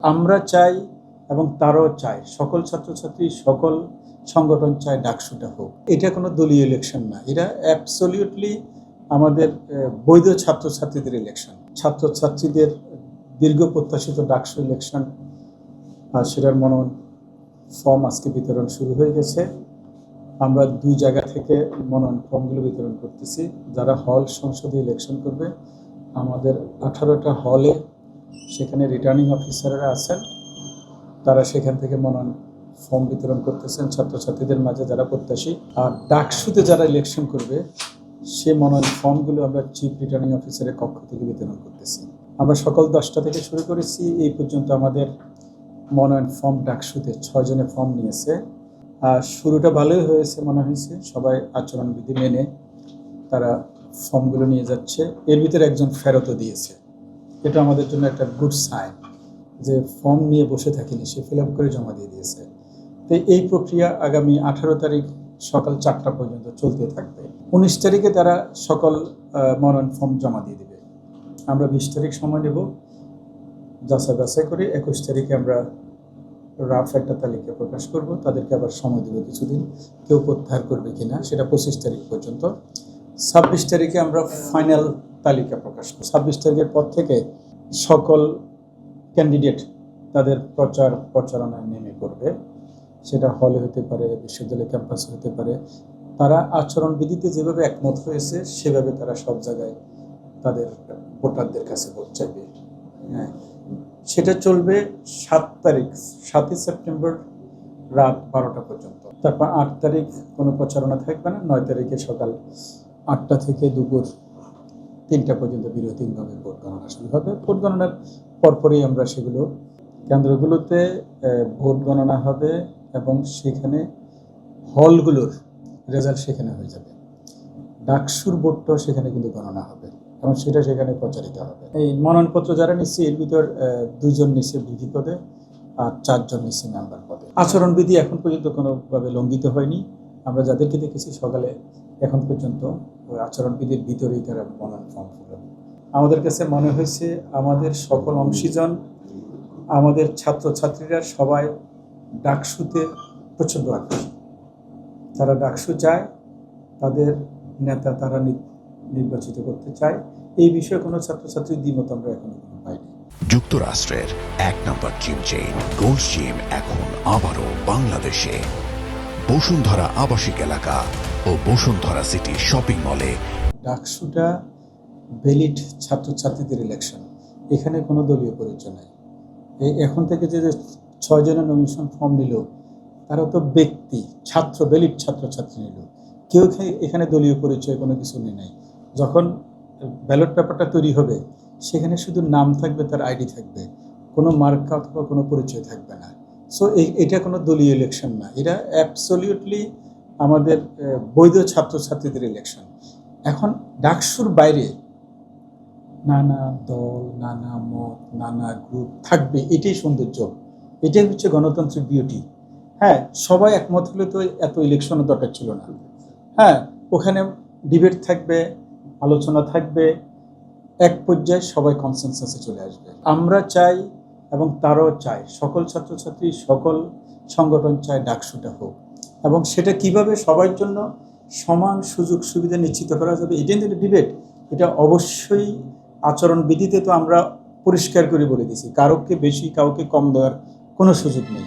আমরা চাই এবং তারাও চায়, সকল ছাত্রছাত্রী সকল সংগঠন চায় ডাকসুটা হোক। এটা কোনো দলীয় ইলেকশন না, এটা অ্যাবসলিউটলি আমাদের বৈধ ছাত্রছাত্রীদের ইলেকশন। ছাত্রছাত্রীদের দীর্ঘ প্রত্যাশিত ডাকসু ইলেকশন, সেটার মনোনয়ন ফর্ম আজকে বিতরণ শুরু হয়ে গেছে। আমরা 2 জায়গা থেকে মনোনয়ন ফর্মগুলো বিতরণ করতেছি। যারা হল সংসদে ইলেকশন করবে, আমাদের 18টা হলে সেখানে রিটার্নিং অফিসাররা আছেন, তারা সেখান থেকে মনোনয়ন ফর্ম বিতরণ করতেছেন ছাত্রছাত্রীদের মাঝে যারা প্রত্যাশী। আর ডাকসুতে যারা ইলেকশন করবে, সে মনোনয়ন ফর্মগুলো আমরা চিফ রিটার্নিং অফিসারের কক্ষ থেকে বিতরণ করতেছি। আমরা সকাল 10টা থেকে শুরু করেছি। এই পর্যন্ত আমাদের মনোনয়ন ফর্ম ডাকসুতে 6 জনে ফর্ম নিয়েছে। শুরুটা ভালোই হয়েছে মনে হয়েছে, সবাই আচরণবিধি মেনে তারা ফর্মগুলো নিয়ে যাচ্ছে। এর ভিতরে একজন ফেরতও দিয়েছে। এটা আমাদের জন্য একটা গুড সাইন যে ফর্ম নিয়ে বসে থাকেনি, সে ফিল আপ করে জমা দিয়ে দিয়েছে। তো এই প্রক্রিয়া আগামী 18 তারিখ সকাল 4টা পর্যন্ত চলতে থাকবে। 19 তারিখে তারা সকল মনোনয়ন ফর্ম জমা দিয়ে দেবে। আমরা 20 তারিখ সময় নেব যাচাই বাছাই করে। 21 তারিখে আমরা রাফ একটা তালিকা প্রকাশ করব, তাদেরকে আবার সময় দেবো কিছুদিন, কেউ প্রত্যাহার করবে কিনা সেটা 25 তারিখ পর্যন্ত। 26 তারিখে আমরা ফাইনাল তালিকা প্রকাশ করব। 26 তারিখের পর থেকে সকল ক্যান্ডিডেট তাদের প্রচারণায় নেমে করবে। সেটা হলে হতে পারে, বিশ্ববিদ্যালয় ক্যাম্পাসে হতে পারে। তারা আচরণবিধিতে যেভাবে একমত হয়েছে সেভাবে তারা সব জায়গায় তাদের ভোটারদের কাছে ভোট চাইবে। হ্যাঁ, সেটা চলবে 7 সেপ্টেম্বর রাত 12টা পর্যন্ত। তারপর 8 তারিখ কোনো প্রচারণা থাকবে না। 9 তারিখে সকাল 8টা থেকে দুপুর 3টা পর্যন্ত বিরতিহীনভাবে ভোট গণনা শুরু হবে। ভোট গণনার পরপরই আমরা সেগুলো কেন্দ্রগুলোতে ভোট গণনা হবে এবং সেখানে হলগুলোর রেজাল্ট সেখানে হয়ে যাবে। ডাকসুর ভোটটাও সেখানে কিন্তু গণনা হবে এবং সেটা সেখানে প্রচারিত হবে। এই মনোনয়নপত্র যারা নিচ্ছে, এর ভিতর 2 জন নিচ্ছে বিধি পদে আর 4 জন নিচ্ছে মেম্বার পদে। আচরণবিধি এখন পর্যন্ত কোনোভাবে লঙ্ঘিত হয়নি। আমরা যাদেরকে দেখেছি সকালে এখন পর্যন্ত ওই আচরণবিধির ভিতরেই তারা মনোনয়ন ফর্ম ফিল। আমাদের কাছে মনে হয়েছে আমাদের সকল অংশীজন, আমাদের ছাত্রছাত্রীরা সবাই ডাকসুতে প্রচণ্ড আগ্রহী। তারা ডাকসু চায়, তাদের নেতা তারা নির্বাচিত করতে চায়। এই বিষয়ে কোনো ছাত্রছাত্রীর দ্বিমত আমরা এখনো পাইনি। যুক্তরাষ্ট্রের 1 নম্বর জিম চেইন গোল্ড জিম এখন আবারও বাংলাদেশে। বসুন্ধরা আবাসিক এলাকা ও বসুন্ধরা সিটি শপিং মলে। ডাকসুটা ভ্যালিড ছাত্রছাত্রীদের ইলেকশন, এখানে কোনো দলীয় পরিচয় নাই। এখন থেকে যে 6 জনের নমিনেশন ফর্ম নিল, তারা তো ব্যক্তি ছাত্র, ভ্যালিড ছাত্রছাত্রী নিল। কেউ এখানে দলীয় পরিচয় কোনো কিছু নেই। যখন ব্যালট পেপারটা তৈরি হবে, সেখানে শুধু নাম থাকবে, তার আইডি থাকবে, কোনো মার্কা অথবা কোনো পরিচয় থাকবে না। সো এটা কোনো দলীয় ইলেকশন না, এটা অ্যাবসলিউটলি আমাদের বৈধ ছাত্রছাত্রীদের ইলেকশন। এখন ডাকসুর বাইরে নানা দল, নানা মত, নানা গ্রুপ থাকবে, এটাই সৌন্দর্য, এটাই হচ্ছে গণতান্ত্রিক বিউটি। হ্যাঁ, সবাই একমত হলে তো এত ইলেকশনের দরকার ছিল না। হ্যাঁ, ওখানে ডিবেট থাকবে, আলোচনা থাকবে, এক পর্যায়ে সবাই কনসেনসাসে চলে আসবে। আমরা চাই এবং তারাও চায়, সকল ছাত্রছাত্রী সকল সংগঠন চায় ডাকসুটা হোক। এবং সেটা কিভাবে সবার জন্য সমান সুযোগ সুবিধা নিশ্চিত করা যাবে, এটা কিন্তু ডিবেট। এটা অবশ্যই আচরণবিধিতে তো আমরা পরিষ্কার করে বলে দিয়েছি, কাউকে বেশি কাউকে কম দেওয়ার কোনো সুযোগ নেই।